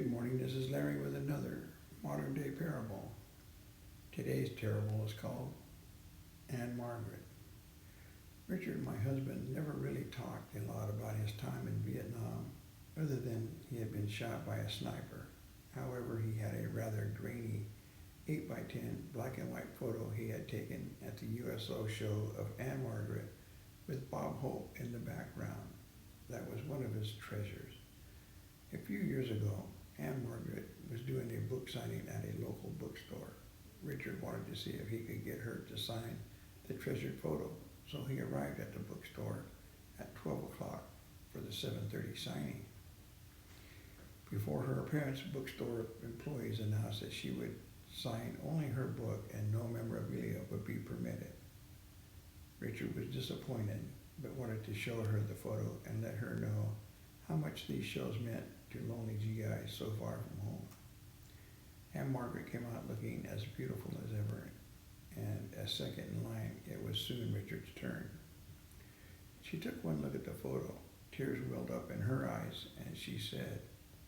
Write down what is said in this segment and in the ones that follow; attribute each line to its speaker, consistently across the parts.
Speaker 1: Good morning, this is Larry with another modern day parable. Today's parable is called And Margaret. Richard, my husband, never really talked a lot about his time in Vietnam, other than he had been shot by a sniper. However, he had a rather grainy 8 by 10 black and white photo he had taken at the USO show of Anne Margaret with Bob Hope in the background. That was one of his treasures. A few years ago, Anne Margaret was doing a book signing at a local bookstore. Richard wanted to see if he could get her to sign the treasured photo, so he arrived at the bookstore at 12 o'clock for the 7:30 signing. Before her appearance, bookstore employees announced that she would sign only her book and no memorabilia would be permitted. Richard was disappointed, but wanted to show her the photo and let her know how much these shows meant to lonely GIs so far from home. Anne Margaret came out looking as beautiful as ever, and as second in line, it was soon Richard's turn. She took one look at the photo. Tears welled up in her eyes, and she said,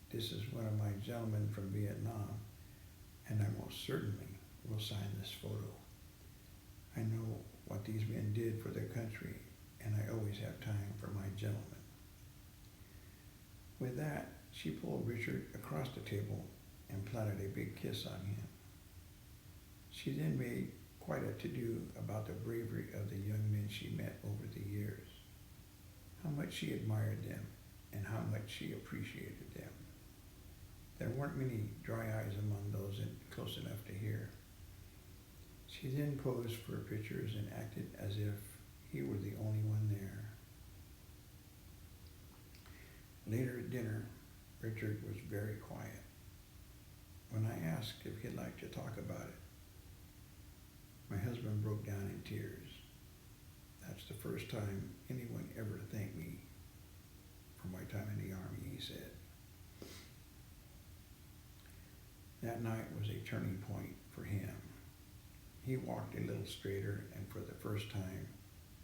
Speaker 1: "This is one of my gentlemen from Vietnam, and I most certainly will sign this photo. I know what these men did for their country, and I always have time for my gentlemen." With that, she pulled Richard across the table and planted a big kiss on him. She then made quite a to-do about the bravery of the young men she met over the years, how much she admired them, and how much she appreciated them. There weren't many dry eyes among those close enough to hear. She then posed for pictures and acted as if he were the only one there. Later at dinner, Richard was very quiet. When I asked if he'd like to talk about it, my husband broke down in tears. "That's the first time anyone ever thanked me for my time in the Army," he said. That night was a turning point for him. He walked a little straighter and for the first time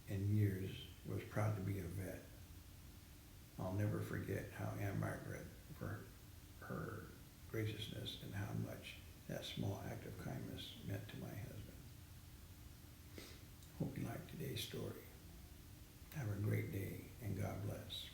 Speaker 1: in years was proud to be a vet. I'll never forget how Aunt Margaret, for her graciousness and how much that small act of kindness meant to my husband. Hope you liked today's story. Have a great day and God bless.